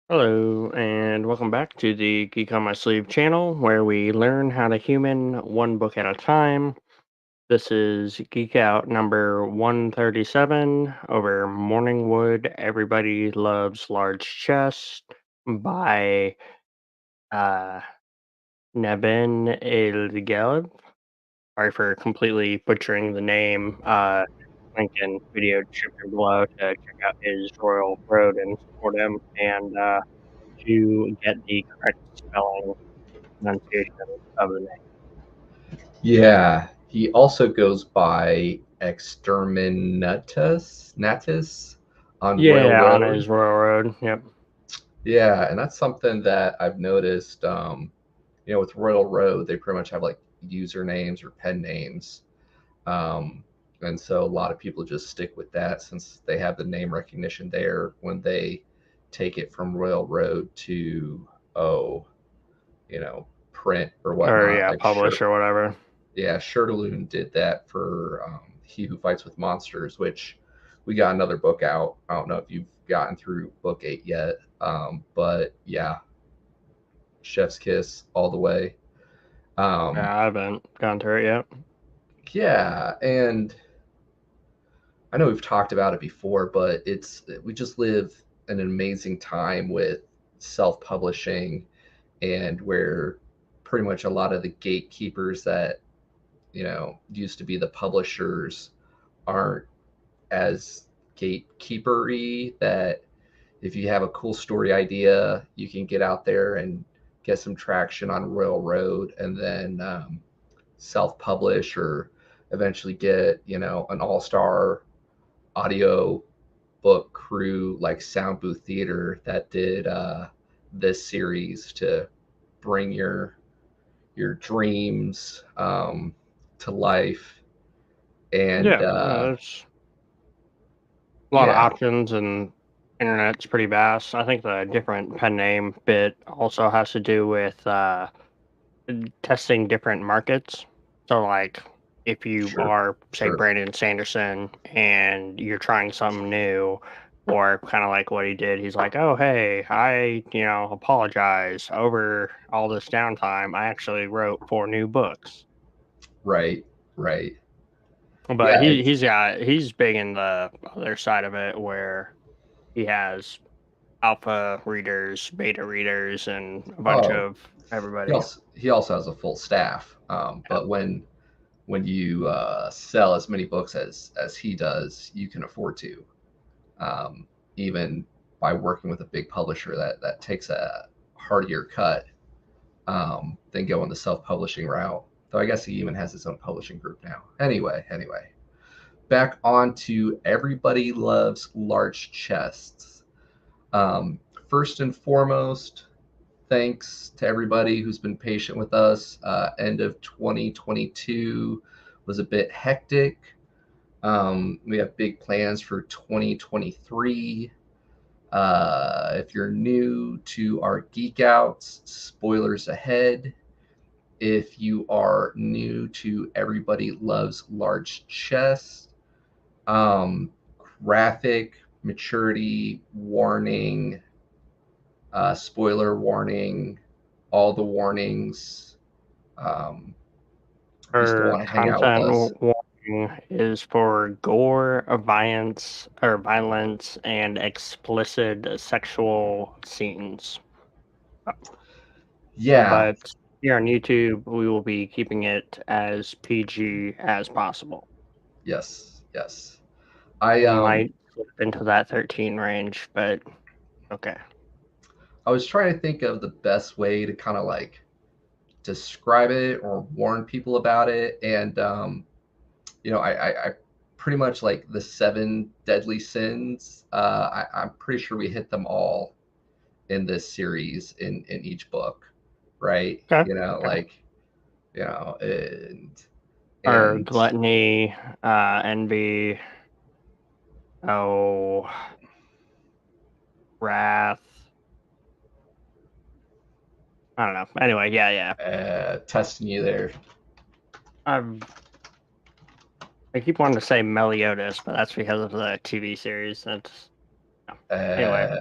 Hello, and welcome back to the Geek on My Sleeve channel, where we learn how to human one book at a time. This is Geek Out number 137 over Morningwood. Everybody Loves Large Chest by uh, Neven Iliev. Sorry for completely butchering the name. link in video description below to check out his Royal Road and support him, and to get the correct spelling pronunciation of the name. Yeah, he also goes by Exterminatus on Royal Yeah, on Road. his Royal Road. Yep. Yeah, and that's something that I've noticed. With Royal Road, they pretty much have like usernames or pen names. Um, and so a lot of people just stick with that since they have the name recognition there when they take it from Royal Road to, oh, print or Or whatnot. yeah, Like, publish sure. or whatever. Yeah, Shirtaloon did that for He Who Fights with Monsters, which we got another book out. I don't know if you've gotten through book 8 yet, but yeah, Chef's Kiss all the way. Um, Yeah, I haven't gone through it yet. yeah, and I know we've talked about it before, but we just live an amazing time with self-publishing, and where pretty much a lot of the gatekeepers that used to be the publishers aren't as gatekeepery. That if you have a cool story idea, you can get out there and get some traction on Royal Road, and then self-publish or eventually get an all-star audio book crew like Sound Booth Theater that did this series to bring your dreams to life. And Yeah, there's a lot of yeah, options, and internet's pretty vast. I think the different pen name bit also has to do with testing different markets. So, like, if you sure, are, say, sure, Brandon Sanderson and you're trying something new, or kind of like what he did, he's like, oh, hey, I apologize over all this downtime. I actually wrote 4 new books. right, right, But yeah, he's big in the other side of it where he has alpha readers, beta readers, and a bunch oh, of everybody. he also has a full staff. But when you sell as many books as he does, you can afford to. Um, Even by working with a big publisher that takes a heartier cut than going the self-publishing route. Though I guess he even has his own publishing group now. Anyway, back on to Everybody Loves Large Chests. Um, First and foremost, thanks to everybody who's been patient with us. End of 2022 was a bit hectic. We have big plans for 2023. If you're new to our Geek Outs, spoilers ahead. If you are new to Everybody Loves Large Chests, um, graphic maturity warning, spoiler warning, all the warnings. Um, if you still Her want to hang out with content us, warning is for gore, violence, and explicit sexual scenes. yeah, But here on YouTube, we will be keeping it as PG as possible. yes. I We might slip into that 13 range, but okay. I was trying to think of the best way to kind of like describe it or warn people about it, and I pretty much like the 7 deadly sins. I'm pretty sure we hit them all in this series in each book, right? Okay. Okay. And Or and gluttony, envy, oh, wrath. I don't know. Anyway, yeah. testing you there. I've I keep wanting to say Meliodas, but that's because of the TV series. That's no. Anyway.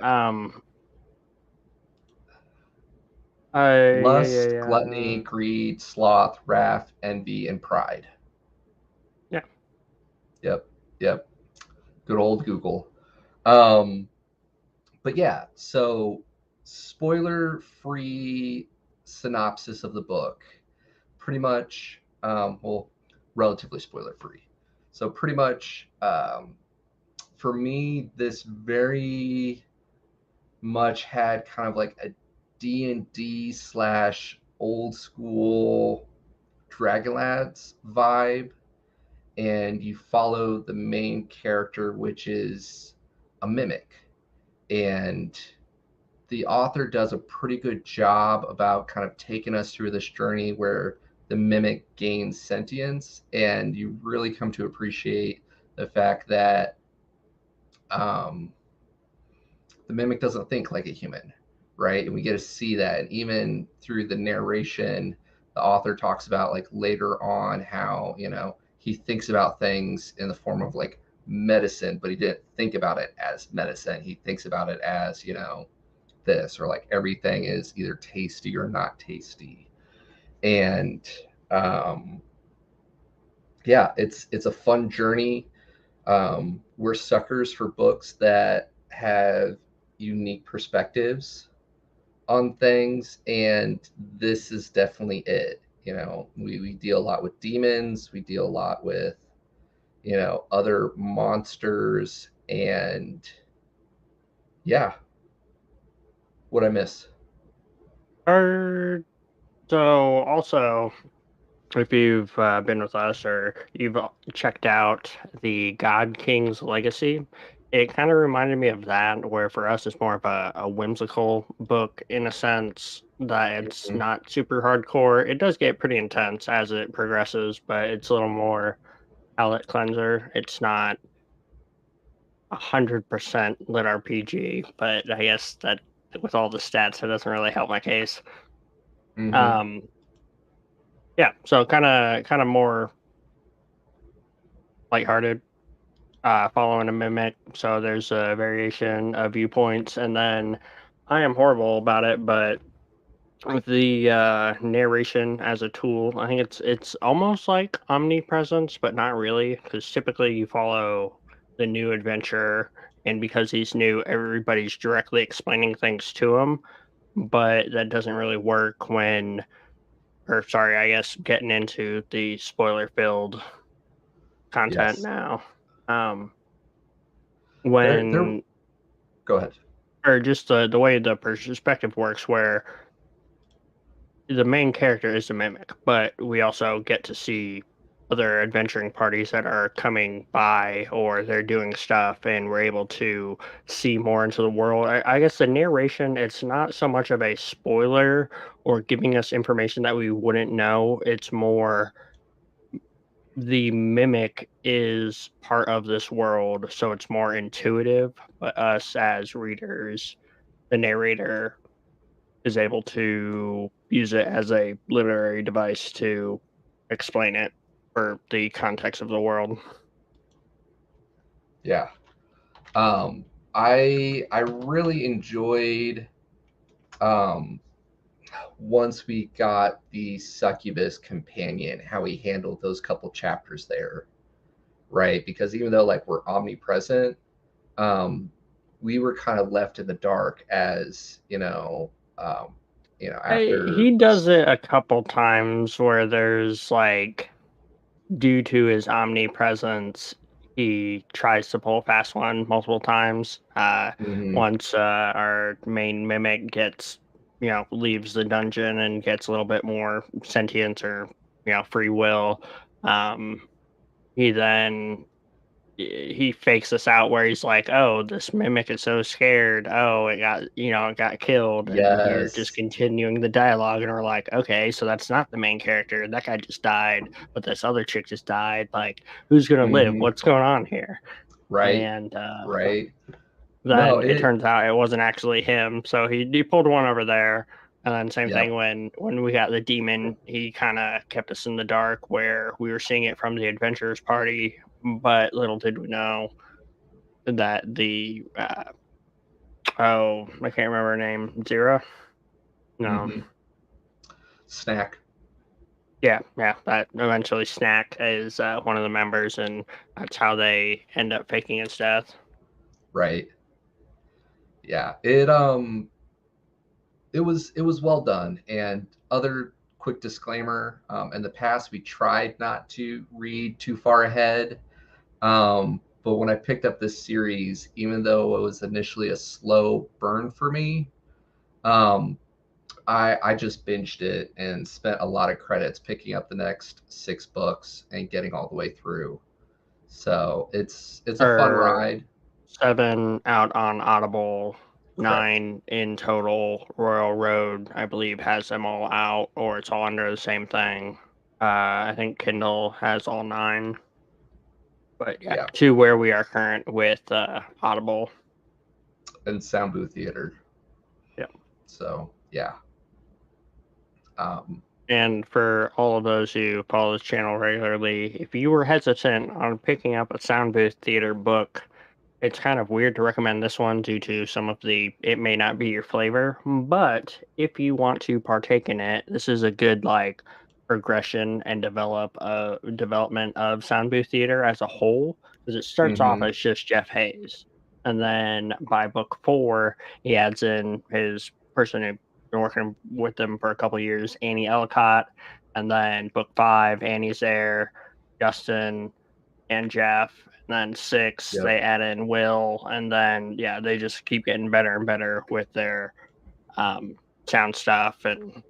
Uh, Lust, gluttony, Yeah. greed, sloth, wrath, envy, and pride. Yeah. Yep, yep. Good old Google. Um, but yeah, so spoiler-free synopsis of the book. Pretty much, well, relatively spoiler-free. So pretty much, for me, this very much had kind of like a D&D slash old school Dragonlance vibe, and you follow the main character, which is a mimic. And the author does a pretty good job about kind of taking us through this journey where the mimic gains sentience, and you really come to appreciate the fact that um, the mimic doesn't think like a human, right? And we get to see that. And even through the narration, the author talks about like later on how, he thinks about things in the form of like medicine, but he didn't think about it as medicine. He thinks about it as, this, or like everything is either tasty or not tasty. And um, yeah, it's a fun journey. We're suckers for books that have unique perspectives on things, and this is definitely it. We deal a lot with demons, we deal a lot with, other monsters, and yeah, what I miss. Or so also, if you've been with us or you've checked out the God King's Legacy, it kind of reminded me of that, where for us it's more of a whimsical book in a sense that it's Mhm. not super hardcore. It does get pretty intense as it progresses, but it's a little more palate cleanser. It's not 100% lit RPG, but I guess that with all the stats, it doesn't really help my case. Mhm. Um, yeah, so kind of more lighthearted, following a mimic. So there's a variation of viewpoints, and then I am horrible about it, but with the narration as a tool, I think it's almost like omnipresence, but not really, because typically you follow the new adventurer, and because he's new, everybody's directly explaining things to him. But that doesn't really work when, or sorry, I guess getting into the spoiler filled content Yes. now. Um, There. when Go ahead. or just the way the perspective works, where the main character is a mimic, but we also get to see other adventuring parties that are coming by or they're doing stuff, and we're able to see more into the world. I guess the narration, it's not so much of a spoiler or giving us information that we wouldn't know. It's more the mimic is part of this world, so it's more intuitive. But us as readers, the narrator is able to use it as a literary device to explain it for the context of the world. Yeah. Um, I really enjoyed, um, once we got the succubus companion, how he handled those couple chapters there, right? Because even though like we're omnipresent, um, we were kind of left in the dark as after. He does it a couple times where there's like, due to his omnipresence, he tries to pull a fast one multiple times. Mhm. Once our main mimic gets, leaves the dungeon and gets a little bit more sentience or, free will, um, he then he fakes us out where he's like, "Oh, this mimic is so scared. Oh, it got killed." And we're just Yes. continuing the dialogue, and we're like, "Okay, so that's not the main character. That guy just died, but this other chick just died. Like, who's gonna live? Mhm. What's going on here?" Right. And Right. No, then it turns out it wasn't actually him. So he pulled one over there. And then same yep. thing when we got the demon, he kind of kept us in the dark where we were seeing it from the adventurers party, but little did we know that the oh, I can't remember her name. Zero? No. Mhm. Snack. Yeah, yeah. That eventually Snack is one of the members, and that's how they end up faking his death. Right. Yeah. It was well done. And other quick disclaimer, in the past we tried not to read too far ahead. But when I picked up this series, even though it was initially a slow burn for me, um, I just binged it and spent a lot of credits picking up the next 6 books and getting all the way through. So it's a fun Or ride. 7 out on Audible, Correct. 9 in total. Royal Road, I believe, has them all out, or it's all under the same thing. I think Kindle has all 9, but yeah, Yeah. to where we are current with Audible. And Sound Booth Theater. Yeah. So yeah. Um, And for all of those who follow this channel regularly, if you were hesitant on picking up a Sound Booth Theater book, it's kind of weird to recommend this one due to some of the it may not be your flavor, but if you want to partake in it, this is a good like progression and development of sound booth theater as a whole, because it starts off mhm. as just Jeff Hayes. And then by book 4, he adds in his person who been working with them for a couple years, Annie Ellicott, and then book 5, Annie's there, Justin, and Jeff, and then 6, Yep. they add in Will, and then, yeah, they just keep getting better and better with their, um, sound stuff, and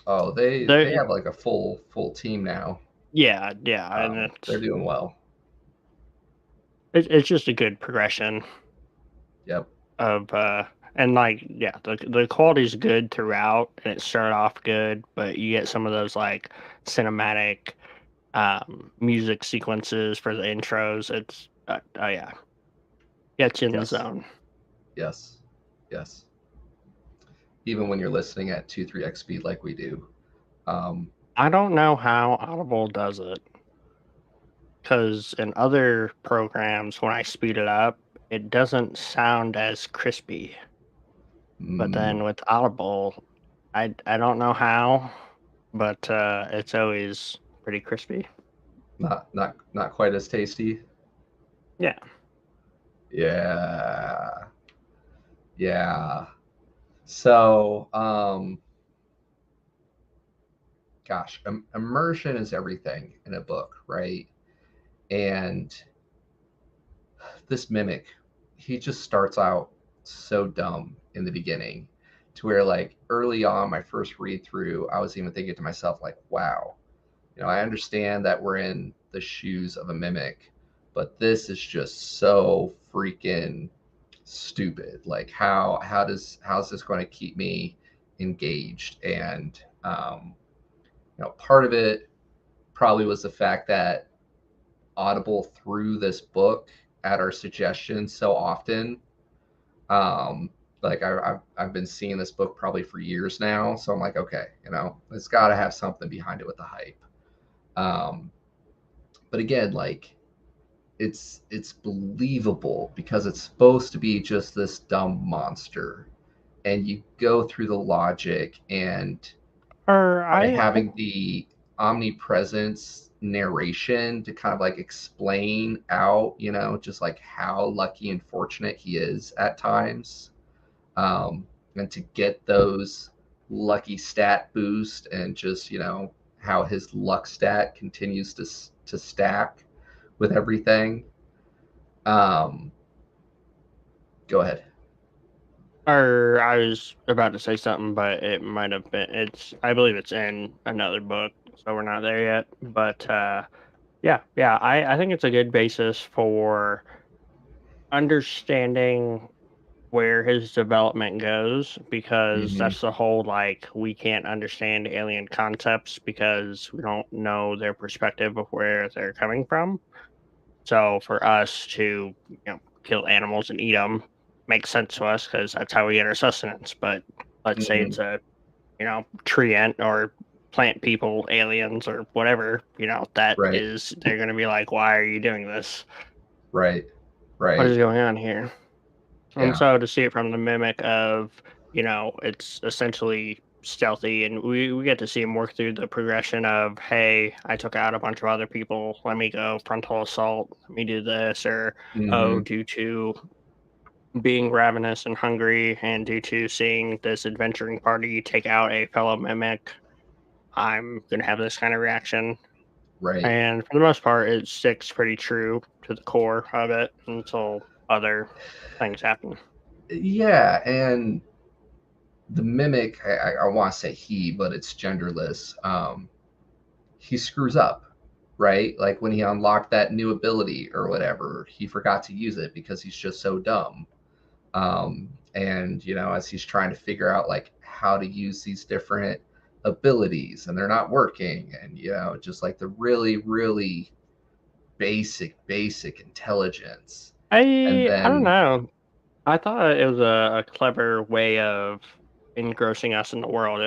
Oh, they they have like a full team now. yeah, yeah, and They're doing well. it's just a good progression Yep. of, and, like, yeah, the quality's good throughout, and it started off good, but you get some of those, like, cinematic, music sequences for the intros, it's, oh, yeah, gets you in the Yes. zone. Yes. Yes. Even when you're listening at 2-3x speed like we do. Um, I don't know how Audible does it. Because in other programs, when I speed it up, it doesn't sound as crispy. But mm, then with Audible, I don't know how, but it's always pretty crispy. not quite as tasty. Yeah. Yeah. Yeah. So, gosh, immersion is everything in a book, right? And this mimic, he just starts out so dumb in the beginning to where, like, early on, my first read through, I was even thinking to myself, like, wow, I understand that we're in the shoes of a mimic, but this is just so freaking stupid. Like, how's this going to keep me engaged? And part of it probably was the fact that Audible threw this book at our suggestion so often. Um, like I've been seeing this book probably for years now, so I'm like, okay, it's got to have something behind it with the hype. Um, but again, like it's believable because it's supposed to be just this dumb monster, and you go through the logic, and Or by I having the omnipresence narration to kind of like explain out, just like how lucky and fortunate he is at times, and to get those lucky stat boost, and just how his luck stat continues to stack with everything. Um, Go ahead. or I was about to say something, but it might have been I believe it's in another book, so we're not there yet. But yeah, yeah, I think it's a good basis for understanding where his development goes, because Hmm. that's the whole like we can't understand alien concepts because we don't know their perspective of where they're coming from. So for us to kill animals and eat them makes sense to us because that's how we get our sustenance. But let's say Hmm. it's a tree ant or plant people aliens or whatever, that Right. is they're going to be like, why are you doing this? Right. What is Right. going on here? And Yeah. so to see it from the mimic of, it's essentially stealthy, and we get to see him work through the progression of, hey, I took out a bunch of other people, let me go frontal assault, let me do this, or oh, Hmm. due to being ravenous and hungry, and due to seeing this adventuring party take out a fellow mimic, I'm gonna have this kind of reaction. Right. And for the most part, it sticks pretty true to the core of it until other things happen. Yeah, and the mimic, I want to say he, but it's genderless. He screws up, right? Like when he unlocked that new ability or whatever, he forgot to use it because he's just so dumb. And as he's trying to figure out like how to use these different abilities, and they're not working, and just like the really, really basic intelligence, and I don't then know. I thought it was a clever way of engrossing us in the world.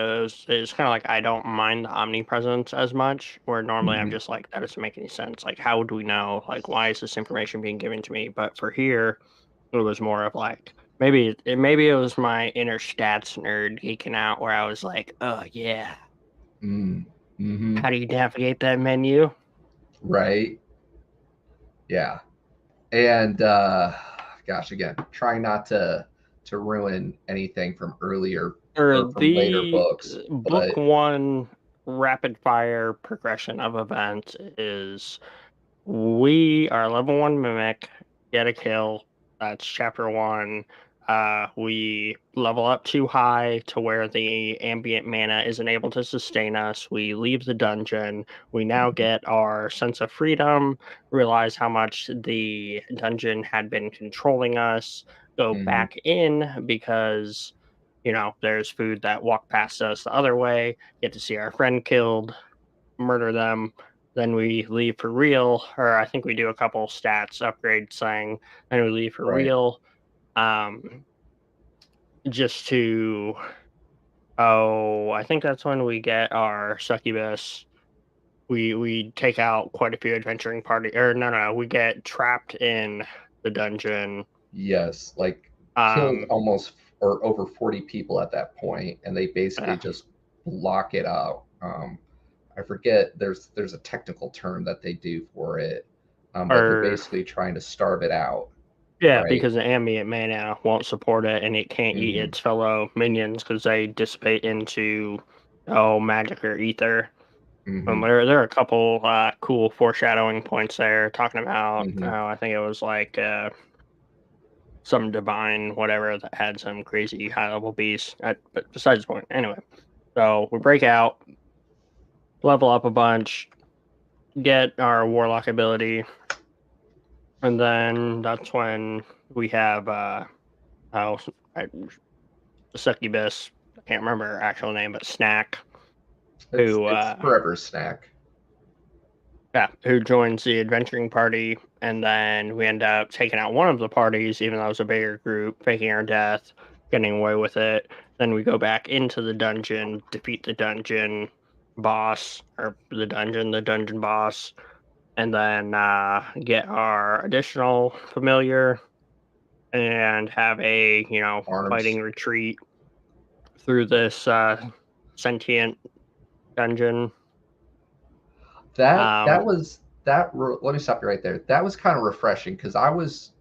It's kind of like I don't mind the omnipresence as much, where normally I'm mhm, just like that doesn't make any sense. Like how do we know? Like why is this information being given to me? But for here, it was more of like maybe it was my inner stats nerd geeking out, where I was like, oh yeah, mm, mhm, how do you navigate that menu? right, yeah. And gosh, again, trying not to ruin anything from earlier Or or from later the books, book but one rapid fire progression of events is we are level 1 mimic, get a kill. That's chapter 1. We level up too high to where the ambient mana isn't able to sustain us. We leave the dungeon. We now mhm, get our sense of freedom, realize how much the dungeon had been controlling us, go mhm, back in because, there's food that walked past us the other way, get to see our friend killed, murder them, then we leave for real, or I think we do a couple stats upgrade saying, and we leave for right, real, um, just to I think that's when we get our succubus. We take out quite a few adventuring party, or no, we get trapped in the dungeon. yes, like killed Um, almost or over 40 people at that point, and they basically yeah, just block it out. I forget there's a technical term that they do for it, but they're or basically trying to starve it out, yeah, right? because the ambient mana won't support it, and it can't eat Hmm. its fellow minions because they dissipate into magic or ether. Hmm. There are a couple cool foreshadowing points there, talking about Hmm. I think it was like some divine whatever that had some crazy high level beast. But besides the point, anyway. So we break out, level up a bunch, get our warlock ability, and then that's when we have oh, I, succubus. I can't remember her actual name, but Snack, It's who it's forever snack. yeah, who joins the adventuring party, and then we end up taking out one of the parties, even though it was a bigger group, faking our death, getting away with it. Then we go back into the dungeon, defeat the dungeon boss, or the dungeon boss, and then get our additional familiar and have a Arms. fighting retreat through this sentient dungeon. That Um, was that. Let me stop you right there. That was kind of refreshing because I was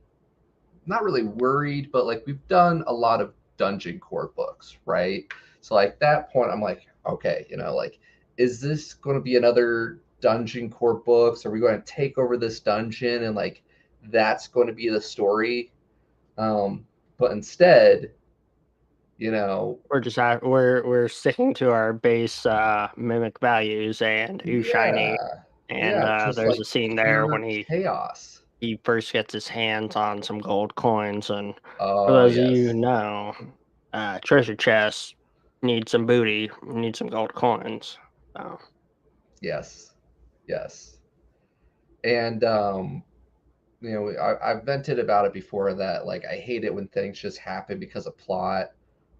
not really worried, but like we've done a lot of dungeon core books, right? So like that point, I'm like, okay, like, is this going to be another dungeon core books? Are we going to take over this dungeon and like that's going to be the story? But instead, you know, we're sticking to our base mimic values and who's shiny. yeah, And yeah, just there's like a scene there when pure he chaos. he first gets his hands on some gold coins. And for Oh those of you who yes, know, treasure chests need some booty, need some gold coins. So yes, yes, and I've vented about it before that like I hate it when things just happen because of plot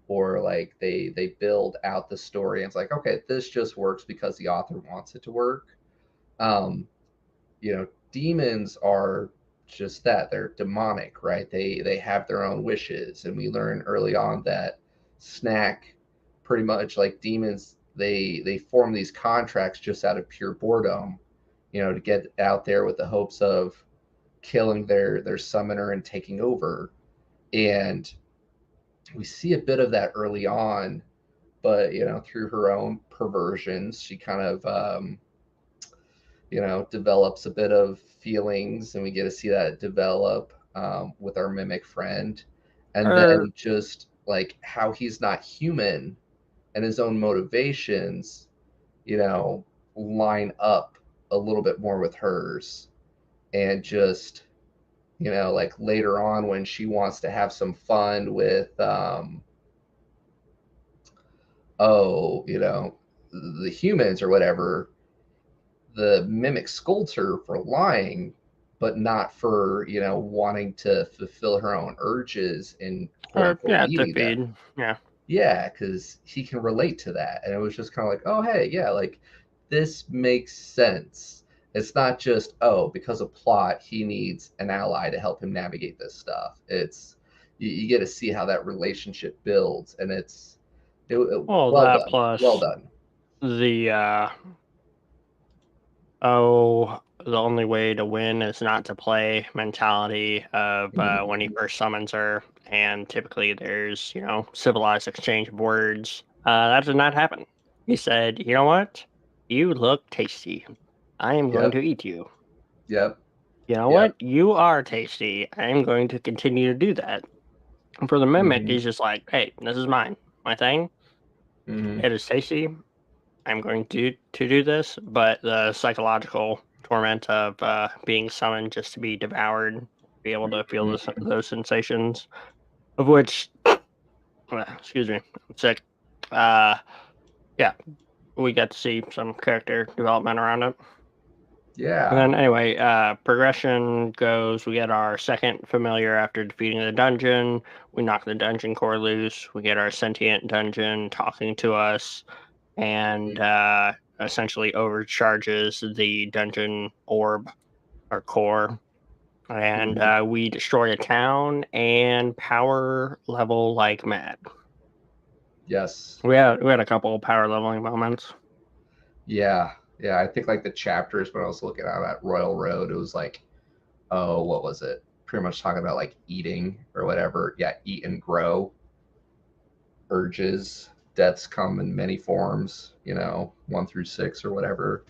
or like they build out the story and it's like okay this just works because the author wants it to work. um Demons are just that, they're demonic, right? They have their own wishes, and we learn early on that Snack, pretty much like demons, they form these contracts just out of pure boredom, to get out there with the hopes of killing their summoner and taking over. And we see a bit of that early on, but through her own perversions, she kind of develops a bit of feelings, and we get to see that develop with our mimic friend, and Or then just like how he's not human and his own motivations, you know, line up a little bit more with hers, and just like later on when she wants to have some fun with oh, the humans or whatever, the mimic scolds her for lying, but not for wanting to fulfill her own urges and quote unquote yeah, to needing them. feed. Yeah. Yeah, because he can relate to that, and it was just kind of like, oh hey, yeah, like this makes sense. It's not just, oh, because of plot he needs an ally to help him navigate this stuff. It's you get to see how that relationship builds, and Well, well that done, well plus done. the oh, the only way to win is not to play mentality of when he Mhm. first summons her, and typically there's, civilized exchange of words. That did not happen. He said, "You know what? You look tasty. I am going Yep, to eat you. yep, You know yep. what? You are tasty. I am going to continue to do that." And for the mimic, Hmm. he's just like, "Hey, this is mine. My thing. Hmm. It is tasty. I'm going to do this," but the psychological torment of being summoned just to be devoured, be able to feel those sensations, of which, excuse me, I'm sick. Uh, yeah, we got to see some character development around it. And Yeah. then anyway, progression goes. We get our second familiar after defeating the dungeon. We knock the dungeon core loose. We get our sentient dungeon talking to us, and essentially overcharges the dungeon orb or core. And Mhm. we destroy a town and power level like mad. Yes. We had a couple of power leveling moments. Yeah. Yeah. I think like the chapters when I was looking at that Royal Road, it was like, oh, what was it? Pretty much talking about like eating or whatever. Yeah, eat and grow urges. Deaths come in many forms, 1 through 6 or whatever.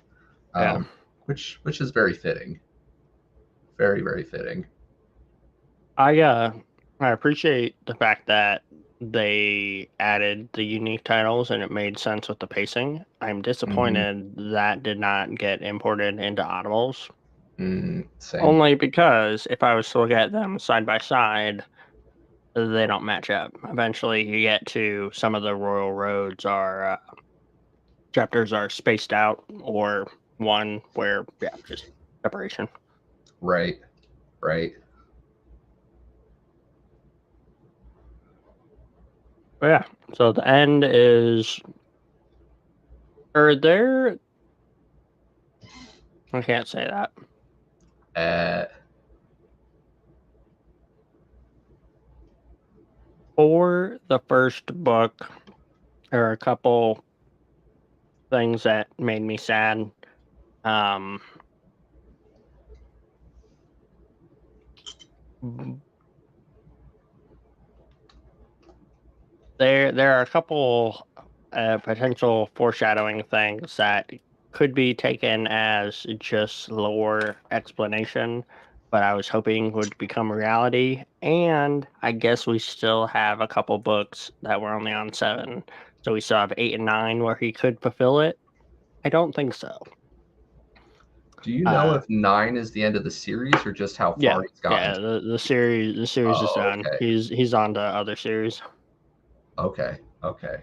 Yeah, Which is very fitting. Very, very fitting. I uh I appreciate the fact that they added the unique titles and it made sense with the pacing. I'm Hmm. disappointed that did not get imported into Audibles. Same. Only because if I was to look at them side by side, they don't match up. Eventually, you get to some of the royal roads are chapters are spaced out, or one where just separation. Right. Right. But yeah, so the end is or there. I can't say that. Uh, For the first book, there are a couple things that made me sad. Um, b- there are a couple potential foreshadowing things that could be taken as just lore explanation, but I was hoping would become reality. And I guess we still have a couple books that were only on 7, so we still have 8 and 9 where he could fulfill it. I don't think so. do you know Uh, if 9 is the end of the series or just how yeah, far he's gotten? yeah. The series is Oh, done. okay. He's on to other series, Okay. Okay.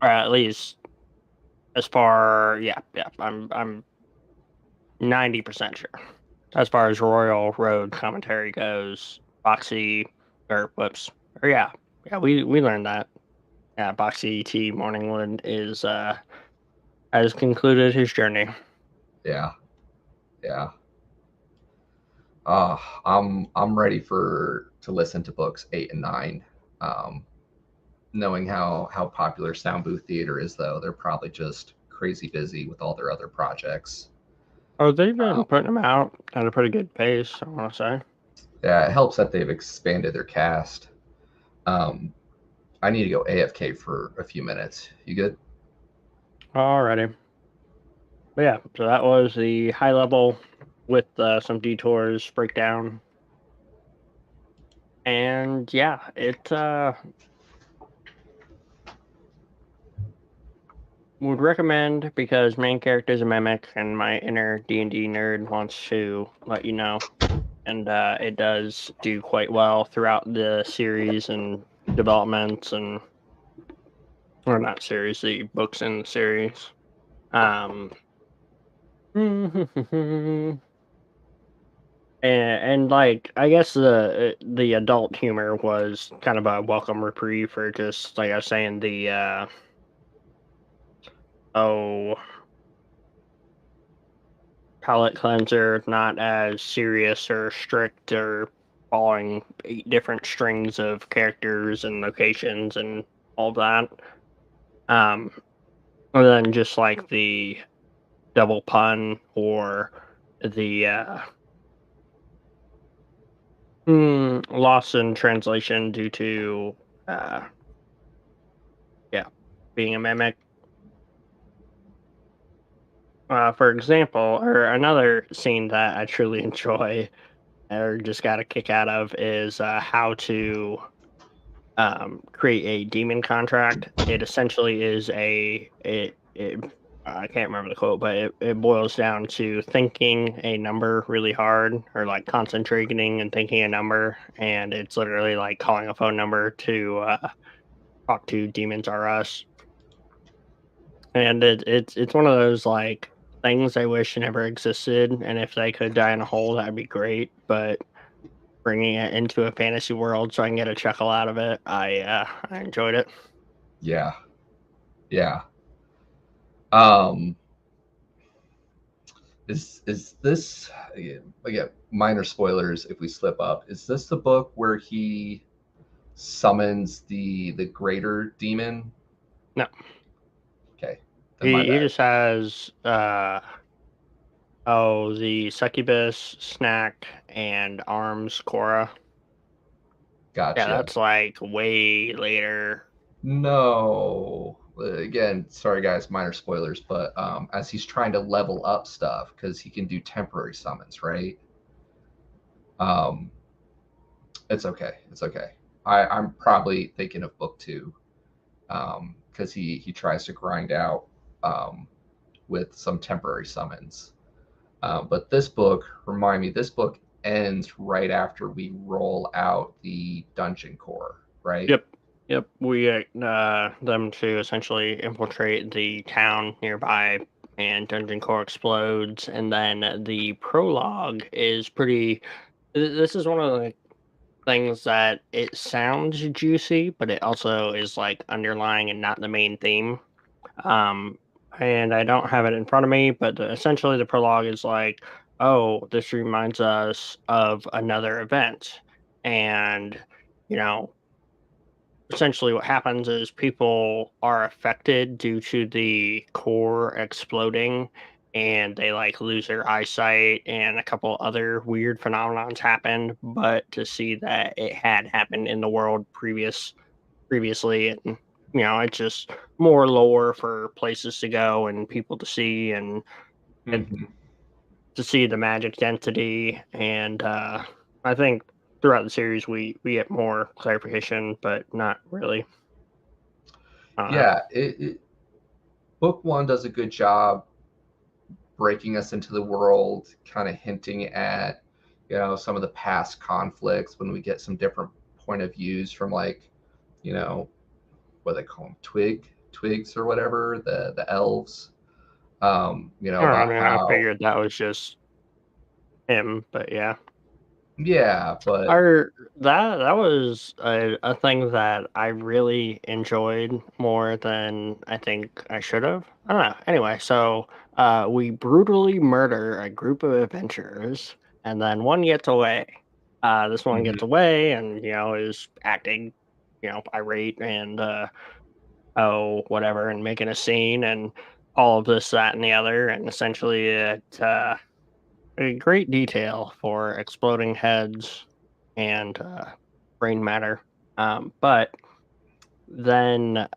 or at least as far. Yeah, yeah. I'm 90% sure. As far as Royal Road commentary goes, Boxy or whoops. Or yeah. Yeah, we learned that. Yeah, Boxy T Morningwood is has concluded his journey. Yeah. Yeah. I'm ready for to listen to books 8 and 9. Um, Knowing how popular Sound Booth Theater is, though, they're probably just crazy busy with all their other projects. Oh, they've Um, been putting them out at a pretty good pace, I wanna say. yeah, it helps that they've expanded their cast. Um, I need to go AFK for a few minutes. You good? Alrighty. But yeah, so that was the high level with some detours breakdown. And yeah, it would recommend because main character is a mimic, and my inner D&D nerd wants to let you know. And it does do quite well throughout the series and developments, and or not series, the books in the series. Um, and, like I guess the adult humor was kind of a welcome reprieve for just like I was saying the oh palate cleanser, not as serious or strict or following 8 different strings of characters and locations and all that. Um, and then just like the double pun or the loss in translation due to uh, yeah, being a mimic. For example, or another scene that I truly enjoy or just got a kick out of is how to create a demon contract. It essentially is it I can't remember the quote, but it boils down to thinking a number really hard or like concentrating and thinking a number, and it's literally like calling a phone number to talk to demons R Us. And it's one of those like things I wish never existed, and if they could die in a hole, that'd be great. But bringing it into a fantasy world so I can get a chuckle out of it, I enjoyed it. Yeah, yeah. Um, is this again minor spoilers if we slip up? Is this the book where he summons the greater demon? No, Okay, then my he bad. just has oh, the succubus snack and arms Cora. Yeah, Gotcha. that's like way later. No. Again, sorry guys, minor spoilers, but as he's trying to level up stuff because he can do temporary summons, right? Um, it's okay. It's okay. I'm probably thinking of book two because he tries to grind out um, with some temporary summons. But this book, remind me, this book ends right after we roll out the dungeon core, right? Yep, yep. We get them to essentially infiltrate the town nearby, and Dungeon Core explodes, and then the prologue is pretty. This is one of the things that it sounds juicy, but it also is like underlying and not the main theme. Um, and I don't have it in front of me, but essentially the prologue is like, oh, this reminds us of another event. And, you know, essentially what happens is people are affected due to the core exploding and they like lose their eyesight and a couple other weird phenomenons happen, but to see that it had happened in the world previously, and it's just more lore for places to go and people to see, and Hmm. to see the magic density. And I think throughout the series we get more clarification, but not really. I don't know. Yeah, book one does a good job breaking us into the world, kind of hinting at, some of the past conflicts when we get some different point of views from like, you know, what they call them, twigs or whatever, the elves. I don't know, I About mean, I how, figured that was just him, but yeah. yeah, but Our that was a thing that I really enjoyed more than I think I should have. I don't know. Anyway, so we brutally murder a group of adventurers, and then one gets away. This one gets mhm, away, and is acting, irate and oh whatever, and making a scene and all of this, that, and the other, and essentially it. A great detail for exploding heads and brain matter. But then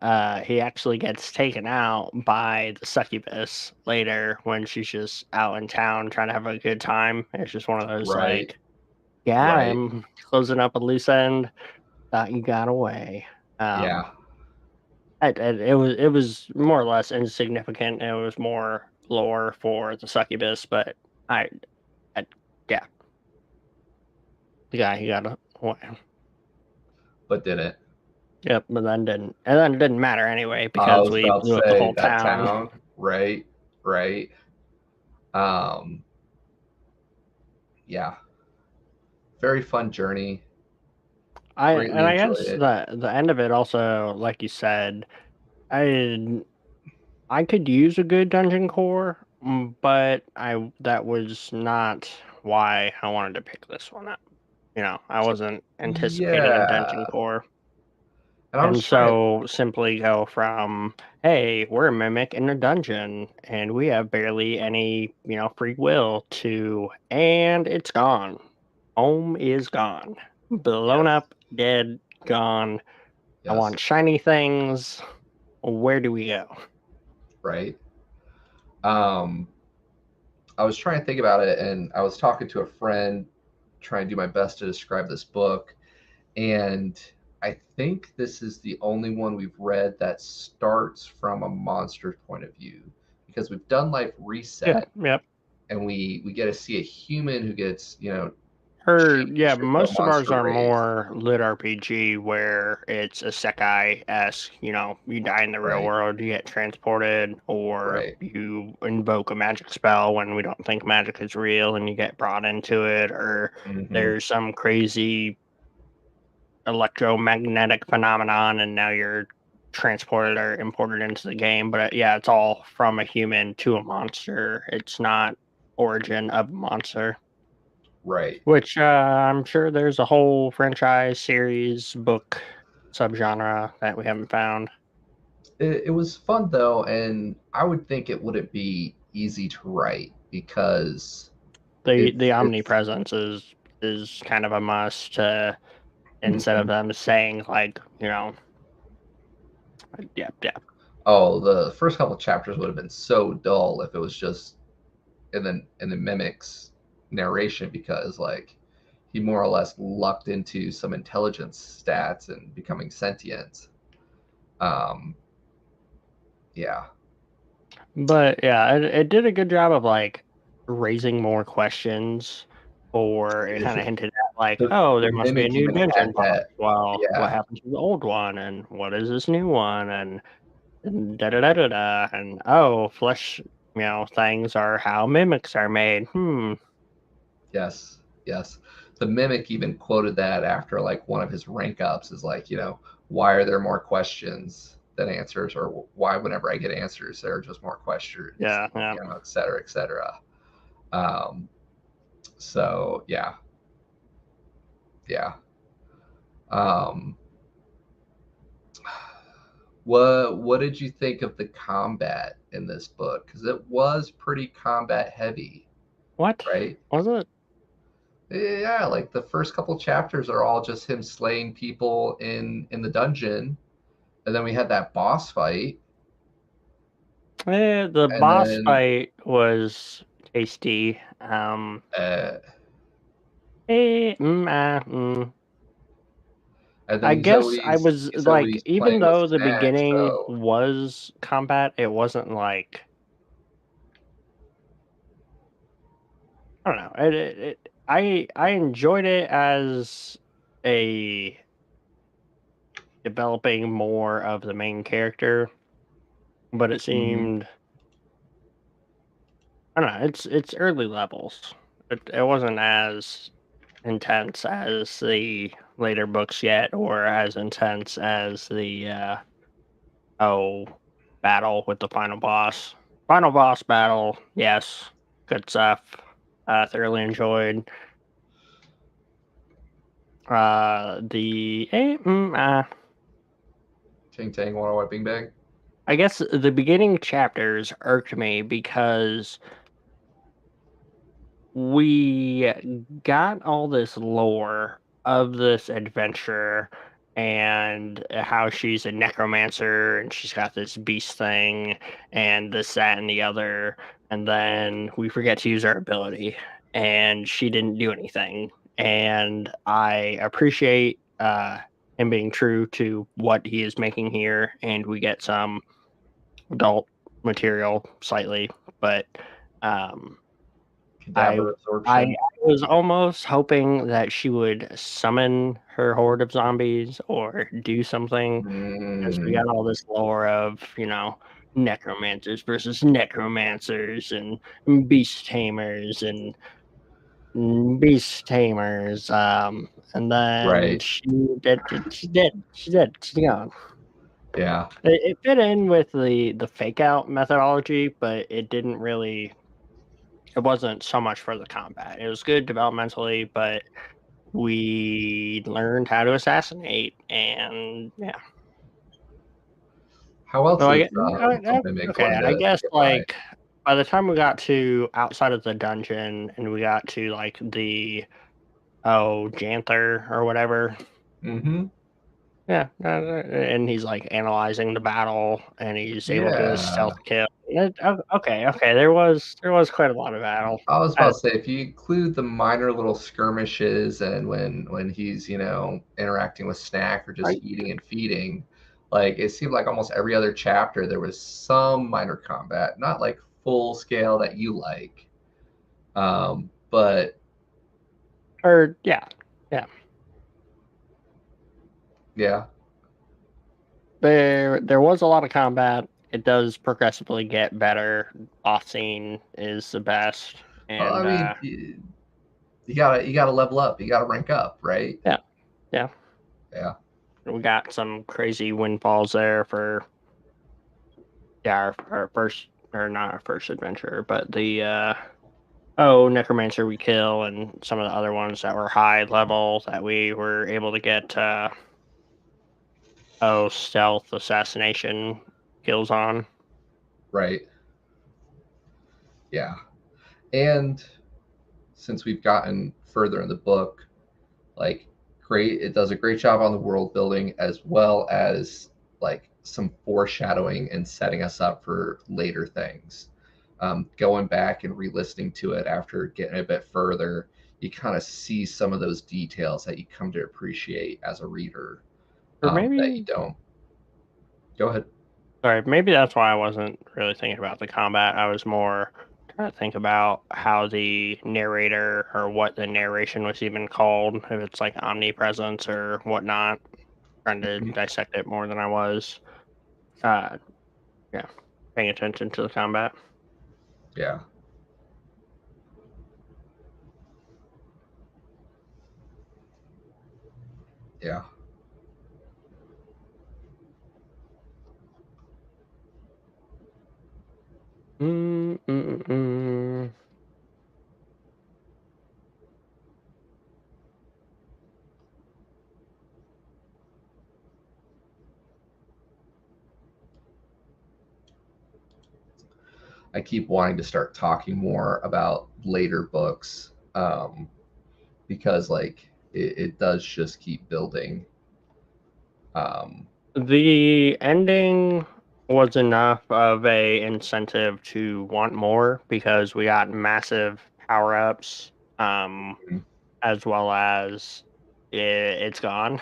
he actually gets taken out by the succubus later when she's just out in town trying to have a good time. It's just one of those Right. like, yeah, Right. I'm closing up a loose end. Thought you got away. Yeah. It was more or less insignificant. It was more lore for the succubus, but I, I yeah, the guy he got away. But didn't. Yep, but then didn't, and then it didn't matter anyway I because was we about to blew up the say whole that town. town. Right. Right. Um, yeah. Very fun journey. Greatly I enjoyed guess it. the end of it also, like you said, I I could use a good dungeon core, but I that was not why I wanted to pick this one up. I wasn't anticipating a Yeah. dungeon core. And I was And trying. so simply go from, hey, we're a mimic in a dungeon and we have barely any, free will to, and it's gone. Home is gone. Blown Yes. up, dead, gone. I Yes. want shiny things. Where do we go? Right. Um, I was trying to think about it, and I was talking to a friend, trying to do my best to describe this book. And I think this is the only one we've read that starts from a monster's point of view, because we've done Life Yeah, Reset, yep. and we get to see a human who gets Yeah, changed into a most of ours monster are race. more LitRPG where it's a Sekai-esque, you die in the real Right. world, you get transported, or Right. you invoke a magic spell when we don't think magic is real and you get brought into it, or Hmm. there's some crazy electromagnetic phenomenon and now you're transported or imported into the game. But yeah, it's all from a human to a monster. It's not origin of a monster. Right. Which, I'm sure there's a whole franchise, series, book subgenre that we haven't found. It was fun though, and I would think it wouldn't be easy to write because The it's omnipresence is kind of a must, instead of Mhm. them saying, like, "Yep, yep." Oh, the first couple chapters would have been so dull if it was just in the mimic's narration, because like he more or less lucked into some intelligence stats and becoming sentient. Um, yeah. But, yeah, it did a good job of, like, raising more questions, or it kinda hinted at, like, the "Oh, the there must be a mimic new even dungeon had boss. that. Well, what Yeah. happened to the old one, and what is this new one, and da da da da da, and, oh, flesh, things are how mimics are made. Hmm, Yes. Yes. The mimic even quoted that after like one of his rank ups is like, why are there more questions than answers, or why whenever I get answers there are just more questions, yeah, yeah. et cetera, et cetera. Um, so yeah, yeah. Um, what did you think of the combat in this book? Because it was pretty combat heavy, What? right? Was it? Yeah, like the first couple chapters are all just him slaying people in the dungeon, and then we had that boss fight, The and boss then fight was tasty. uh, and I then guess I Zoe's was, like, Zoe's even playing with though the snacks, beginning so was combat, it wasn't like, I don't know, I enjoyed it as a developing more of the main character, but it mhm, seemed, I don't know, it's early levels. It wasn't as intense as the later books yet, or as intense as the, oh, battle with the final boss. Final boss battle, yes, good stuff. Thoroughly enjoyed. The Ting Tang want a wiping bag. I guess the beginning chapters irked me because we got all this lore of this adventure, and how she's a necromancer and she's got this beast thing and this, that, and the other. And then we forget to use our ability, and she didn't do anything. And I appreciate him being true to what he is making here, and we get some adult material slightly, but um, I Cadaver I absorption. was almost hoping that she would summon her horde of zombies or do something, because we Mm, got all this lore of, necromancers versus necromancers and beast tamers and beast tamers. And then right. she's gone. Yeah. It fit in with the fake out methodology, but it wasn't so much for the combat. It was good developmentally, but we learned how to assassinate, and yeah. How else So is a I mimic okay, one I to guess get by? like by the time we got to outside of the dungeon and we got to like the Janther or whatever. Mm-hmm. Yeah, and he's like analyzing the battle, and he's able to Yeah. stealth kill. Okay, okay. There was quite a lot of battle. I was about to say, if you include the minor little skirmishes and when he's interacting with Snack or just I, eating and feeding, like it seemed like almost every other chapter there was some minor combat, not like full scale that you like, but or yeah, yeah. yeah. There was a lot of combat. It does progressively get better. Off scene is the best, Well, I and mean, you gotta level up, you gotta rank up, right? yeah, yeah. Yeah. We got some crazy windfalls there for yeah our first, or not our first adventure, but the necromancer we kill, and some of the other ones that were high level that we were able to get stealth assassination kills on. Right. Yeah. And since we've gotten further in the book, like great, it does a great job on the world building as well as like some foreshadowing and setting us up for later things. Going back and re-listening to it after getting a bit further, you kind of see some of those details that you come to appreciate as a reader, Or that you maybe don't. Go ahead. Sorry, maybe that's why I wasn't really thinking about the combat. I was more trying to think about how the narrator, or what the narration was even called, if it's like omnipresence or whatnot. Trying to Mhm. dissect it more than I was. Uh, yeah, paying attention to the combat. Yeah. Yeah. Mm, mm, mm, mm. I keep wanting to start talking more about later books, because like it does just keep building. Um, The ending was enough of a incentive to want more, because we got massive power ups. mhm, As well as it's gone.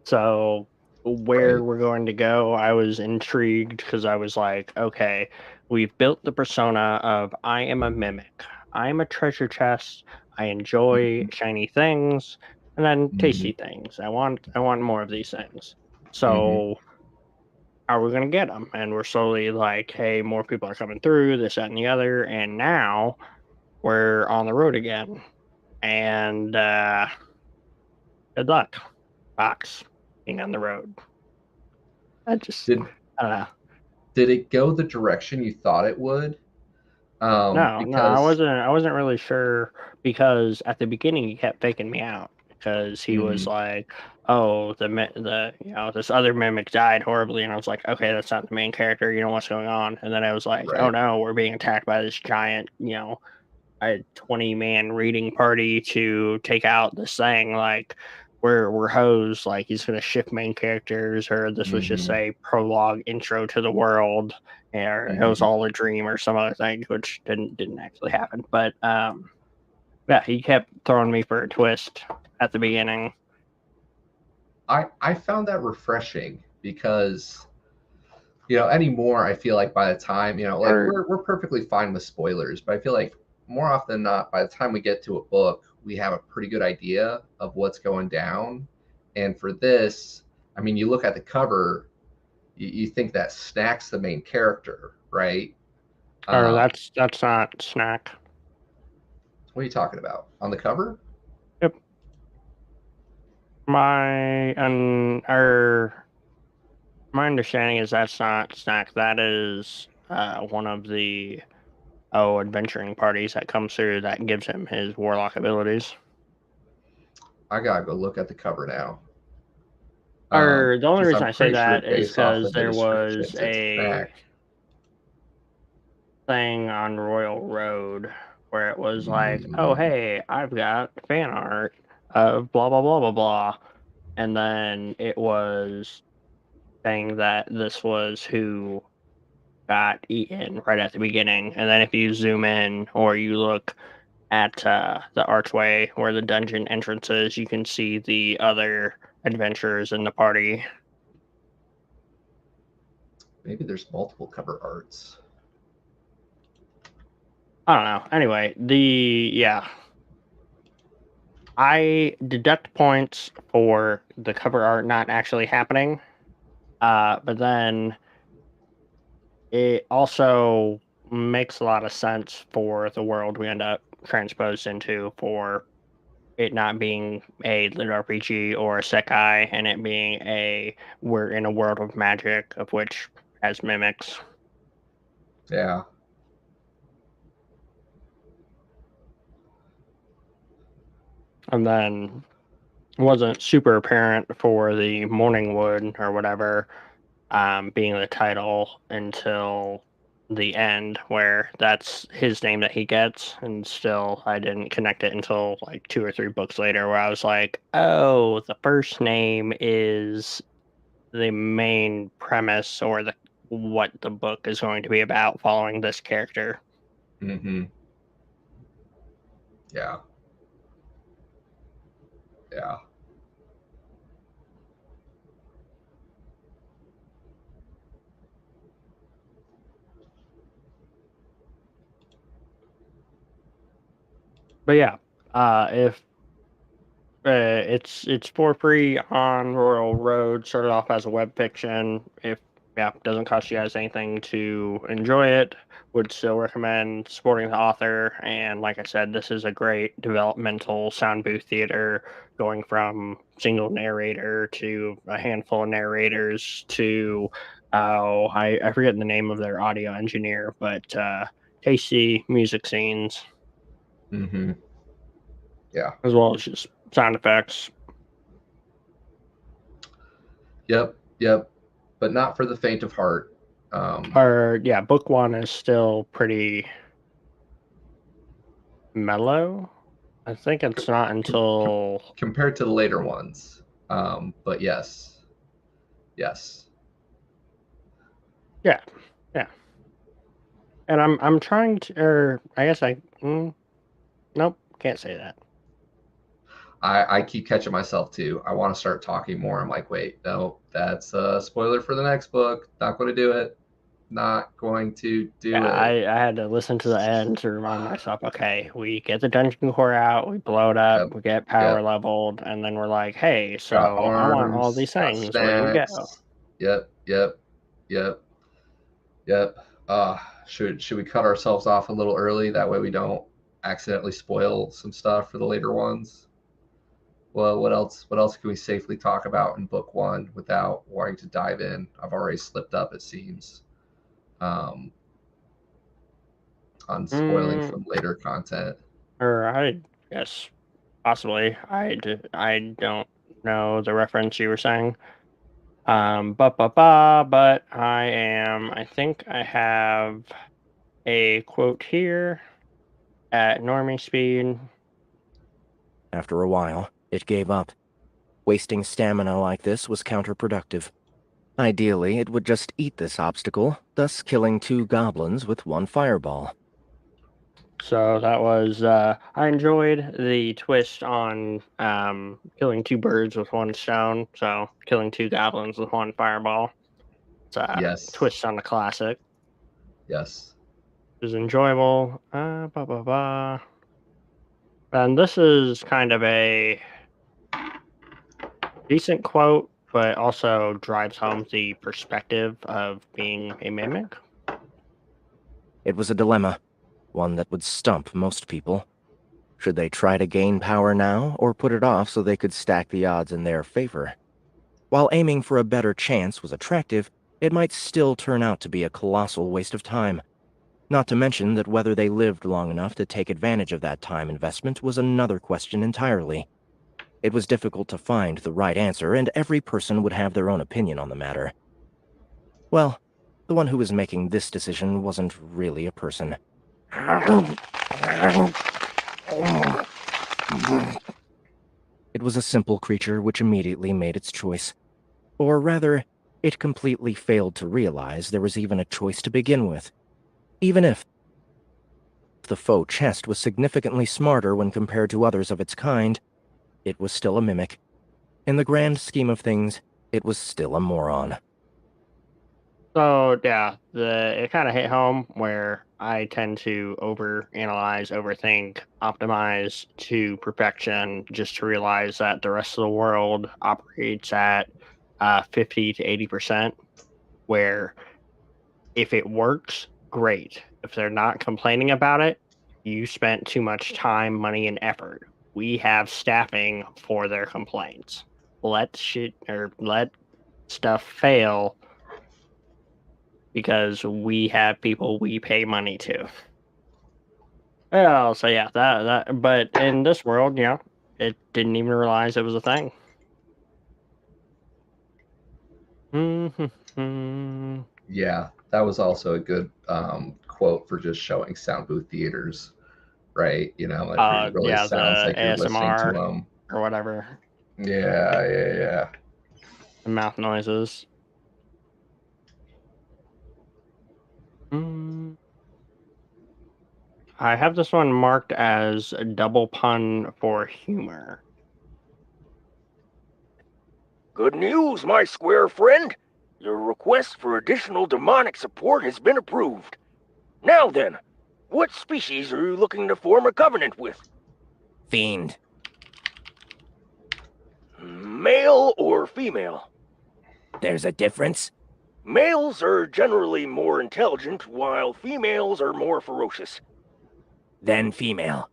So where right. we're going to go, I was intrigued, because I was like, okay, we've built the persona of I am a mimic. I am a treasure chest. I enjoy Mhm, shiny things and then mhm, tasty things. I want more of these things. mhm. So how are we going to get them? And we're slowly like, hey, more people are coming through, this, that, and the other. And now we're on the road again. And good luck, Fox, being on the road. I just, Did I don't know. did it go the direction you thought it would? No, no, Because I wasn't really sure, because at the beginning he kept faking me out, because he was mhm, like, "Oh, this other mimic died horribly," and I was like, "Okay, that's not the main character. You know what's going on?" And then I was like, "Oh right, no, we're being attacked by this giant, a 20-man raiding party to take out this thing." Like, we're hosed, like he's gonna shift main characters, or this was just Mm-hmm. a prologue intro to the world, or it was Mm-hmm. all a dream or some other thing, which didn't actually happen. But yeah, he kept throwing me for a twist at the beginning. I found that refreshing because anymore I feel like by the time like Or we're perfectly fine with spoilers, but I feel like more often than not by the time we get to a book we have a pretty good idea of what's going down. And for this, I mean, you look at the cover, you think that Snack's the main character, right? or um that's not snack. what are you talking about on the cover? Yep. My understanding is that's not snack. That is one of the adventuring parties that comes through that gives him his warlock abilities. I gotta go look at the cover now. Or the only Because reason I'm I say pretty sure that is based off because of the there was descriptions it's a Snack. thing on Royal Road where it was like, "Oh, Mm, hey, I've got fan art of blah blah blah blah blah," and then it was saying that this was who got eaten right at the beginning, and then if you zoom in or you look at the archway where the dungeon entrance is, you can see the other adventurers in the party. maybe there's multiple cover arts. I don't know. Anyway, yeah, I deduct points for the cover art not actually happening, but then it also makes a lot of sense for the world we end up transposed into, for it not being a lit RPG or a Sekai, and it being we're in a world of magic of which has mimics. Yeah. And then it wasn't super apparent for the Morningwood or whatever being the title until the end, where that's his name that he gets. And still, I didn't connect it until like two or three books later, where I was like, oh, the first name is the main premise or the what the book is going to be about following this character. Mm-hmm. Yeah. Yeah. But yeah, if it's for free on Royal Road. Started off as a web fiction. If yeah, doesn't cost you guys anything to enjoy it. Would still recommend supporting the author. And like I said, this is a great developmental sound booth theater, going from single narrator to a handful of narrators to I forget the name of their audio engineer, but tasty music scenes Mm-hmm. Yeah. as well as just sound effects. Yep. Yep. But not for the faint of heart. Or yeah, book one is still pretty mellow. I think it's not com- com- until compared to the later ones. But yes. Yes. yeah, yeah. And I'm trying to, or I guess nope, can't say that. I keep catching myself too. I want to start talking more. I'm like, wait, no, that's a spoiler for the next book. Not going to do it. Not going to Yeah, do it. I had to listen to the end to remind myself. Okay, we get the dungeon core out, we blow it up, Yep. we get power Yep. leveled, and then we're like, hey, Got so I want all arms. these Got things. Where do we go? snacks. Yep. Yep. Yep. Yep. Should we cut ourselves off a little early? That way we don't accidentally spoil some stuff for the later ones. Well, what else? What else can we safely talk about in book one without wanting to dive in? I've already slipped up, it seems, um, on spoiling Mm, from later content. or I guess possibly. I don't know the reference you were saying. But I think I have a quote here at normie speed. After a while, it gave up. Wasting stamina like this was counterproductive. Ideally, it would just eat this obstacle, thus killing 2 goblins with 1 fireball. So that was I enjoyed the twist on killing 2 birds with 1 stone. So killing 2 goblins with 1 fireball. It's a Yes. twist on the classic. Yes. It was enjoyable. Blah blah blah. And this is kind of a decent quote, but also drives home the perspective of being a mimic. It was a dilemma, one that would stump most people. Should they try to gain power now, or put it off so they could stack the odds in their favor? While aiming for a better chance was attractive, it might still turn out to be a colossal waste of time. Not to mention that whether they lived long enough to take advantage of that time investment was another question entirely. It was difficult to find the right answer, and every person would have their own opinion on the matter. Well, the one who was making this decision wasn't really a person. It was a simple creature which immediately made its choice. Or rather, it completely failed to realize there was even a choice to begin with. Even if the faux chest was significantly smarter when compared to others of its kind, it was still a mimic. In the grand scheme of things, it was still a moron. So yeah, it kind of hit home where I tend to overanalyze, overthink, optimize to perfection, just to realize that the rest of the world operates at 50 to 80%. Where if it works, great. If they're not complaining about it, you spent too much time, money, and effort. We have staffing for their complaints. Let stuff fail because we have people we pay money to. Oh, so yeah, but in this world, it didn't even realize it was a thing. Mhm. Yeah, that was also a good quote for just showing sound booth theaters, right? It really Yeah, sounds the like you're listening to ASMR them. or whatever, Yeah, yeah, yeah. the mouth noises. Mm, I have this one marked as a double pun for humor. Good news, my square friend! Your request for additional demonic support has been approved. Now then, what species are you looking to form a covenant with? Fiend. Male or female? There's a difference? Males are generally more intelligent, while females are more ferocious. Then female.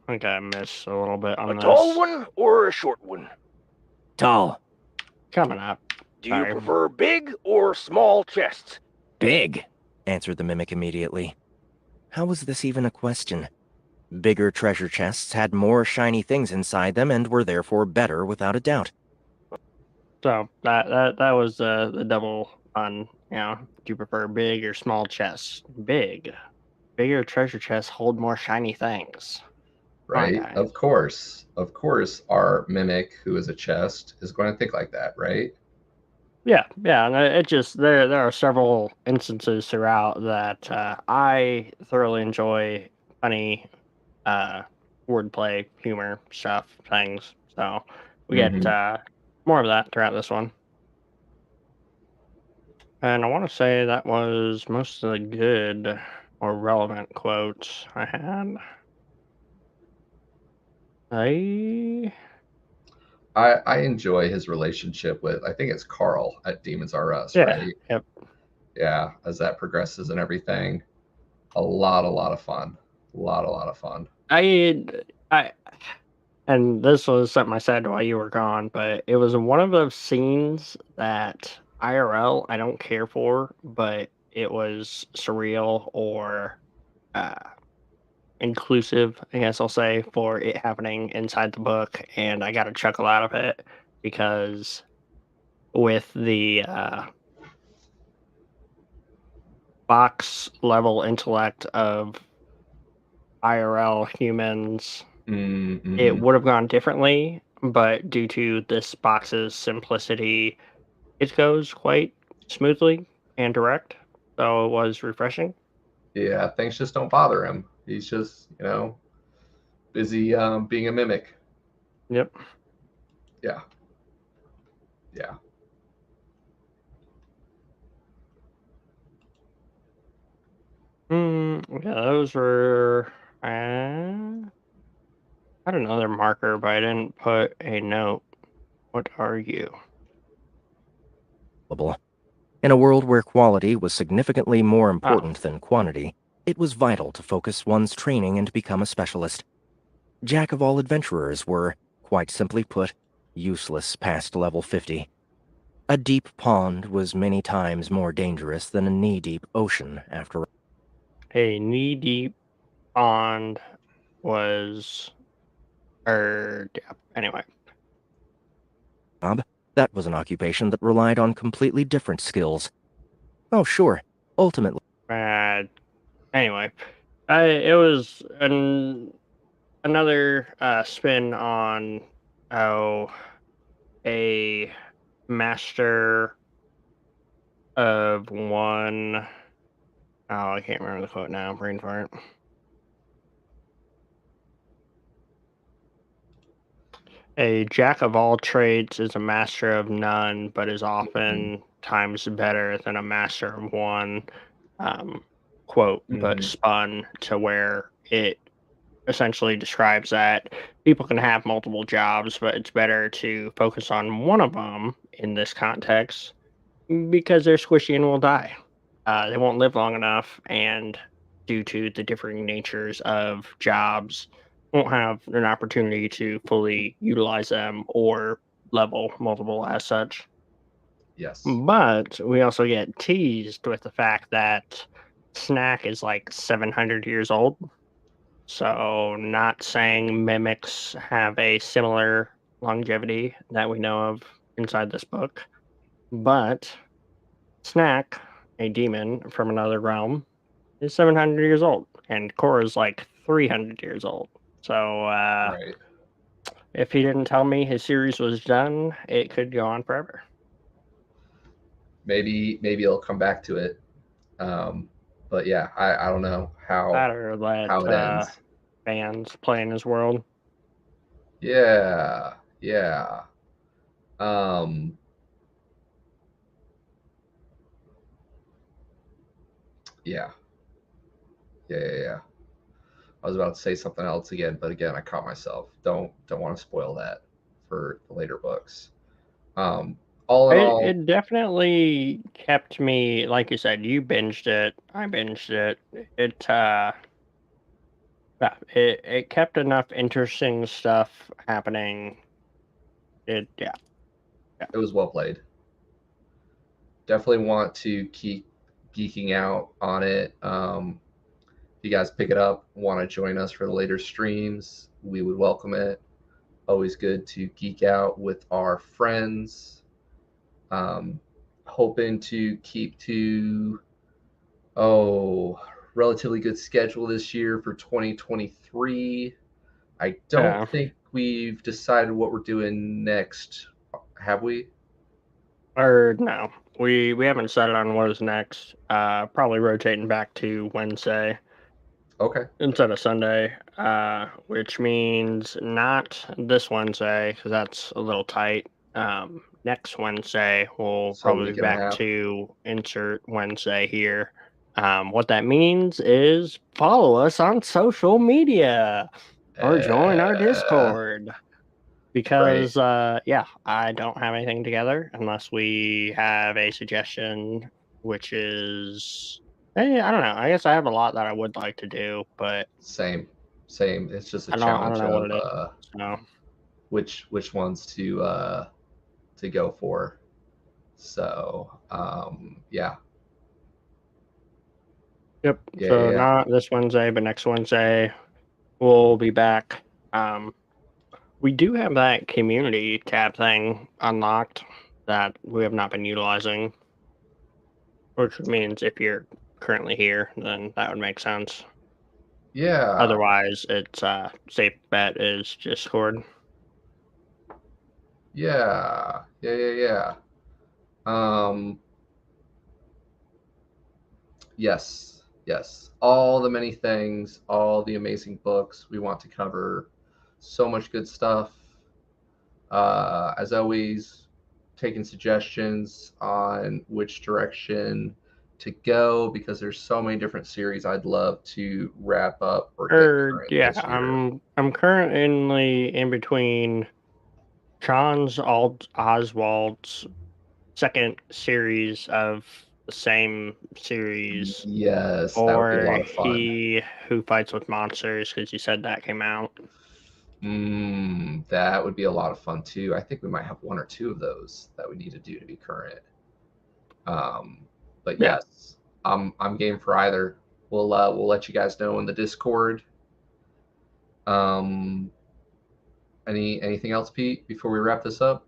I think I missed a little bit A on tall this. one or a short one? Tall. Coming up. Do you Sorry. prefer big or small chests? Big, answered the mimic immediately. How was this even a question? Bigger treasure chests had more shiny things inside them and were therefore better without a doubt. So that was the double pun. Do you prefer big or small chests? Big. Bigger treasure chests hold more shiny things. Come on, Right? guys. Of course. Of course, our mimic, who is a chest, is going to think like that, right? Yeah, yeah, and it just there are several instances throughout that I thoroughly enjoy funny uh wordplay, humor stuff, things. So we get Hmm. more of that throughout this one. And I want to say that was most of the good or relevant quotes I had. I I enjoy his relationship with, I think it's Carl at Demons R Us, Yeah, right? yep. Yeah, as that progresses and everything. A lot of fun. A lot of fun. I and this was something I said while you were gone, but it was one of those scenes that IRL I don't care for, but it was surreal or uh, inclusive, I guess I'll say, for it happening inside the book, and I got a chuckle out of it because with the box level intellect of IRL humans, it Mm-hmm. would have gone differently, but due to this box's simplicity, it goes quite smoothly and direct. So it was refreshing. Yeah, things just don't bother him. He's just, busy being a mimic. Yep. Yeah. Yeah. Yeah, those were. I had another marker, but I didn't put a note. What are you? In a world where quality was significantly more Oh, important than quantity, it was vital to focus one's training and become a specialist. Jack of all adventurers were, quite simply put, useless past level 50. A deep pond was many times more dangerous than a knee-deep ocean, after all. a knee-deep pond was. Yeah. Anyway. That was an occupation that relied on completely different skills. Oh, sure. Ultimately, Anyway, it was another spin on a master of one. Oh, I can't remember the quote now. Brain fart. A jack of all trades is a master of none, but is often times better than a master of one. Quote, but spun to where it essentially describes that people can have multiple jobs, but it's better to focus on one of them in this context because they're squishy and will die. They won't live long enough, and due to the differing natures of jobs, won't have an opportunity to fully utilize them or level multiple as such. Yes. But we also get teased with the fact that Snack is like 700 years old. So, not saying mimics have a similar longevity that we know of inside this book, but Snack, a demon from another realm, is 700 years old, and Core is like 300 years old. So, Right. if he didn't tell me his series was done, it could go on forever. Maybe he'll come back to it. But yeah, I don't know That or how it let ends. fans play in his world. Yeah. Yeah. Um, yeah. Yeah. I was about to say something else again, but again, I caught myself. Don't want to spoil that for the later books. Um, all in all, It definitely kept me, like you said, you binged it. I binged it. Yeah, it kept enough interesting stuff happening. Yeah. it was well played. Definitely want to keep geeking out on it. If you guys pick it up, want to join us for the later streams, we would welcome it. Always good to geek out with our friends. Um, Hoping to keep to relatively good schedule this year for 2023. I don't Yeah. think we've decided what we're doing next. Have we? Or no. We haven't settled on what is next. Probably rotating back to Wednesday Okay. instead of Sunday. Which means not this Wednesday, because that's a little tight. Next Wednesday we'll So a probably week be and a back half. to insert Wednesday here. What that means is follow us on social media or join our Uh, Discord. right. Because yeah, I don't have anything together unless we have a suggestion, which is I don't know. I guess I have a lot that I would like to do, but Same. Same. It's just a I don't challenge know what of it is. So which ones to go for. So yeah. yep. Yeah, yeah, So yeah. not this Wednesday, but next Wednesday we'll be back. We do have that community tab thing unlocked that we have not been utilizing, which means if you're currently here, then that would make sense. Yeah. Otherwise, it's safe bet is Discord. Yeah. Yes. All the many things, all the amazing books we want to cover. So much good stuff. As always, taking suggestions on which direction to go because there's so many different series I'd love to wrap up or get current Yeah, this year. I'm currently in between Oswald's second series of the same series, Yes, that would be a or lot of fun. He Who Fights with Monsters, because you said that came out. That would be a lot of fun too. I think we might have one or two of those that we need to do to be current. But Yeah. yes, I'm game for either. We'll let you guys know in the Discord. Um, anything else, Pete, before we wrap this up?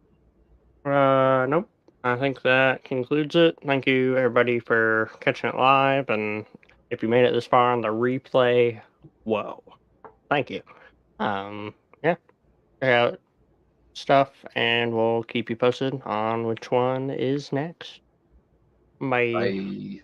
Nope. I think that concludes it. Thank you, everybody, for catching it live, and if you made it this far on the replay, whoa, thank you. Yeah, check out stuff, and we'll keep you posted on which one is next. Bye. Bye.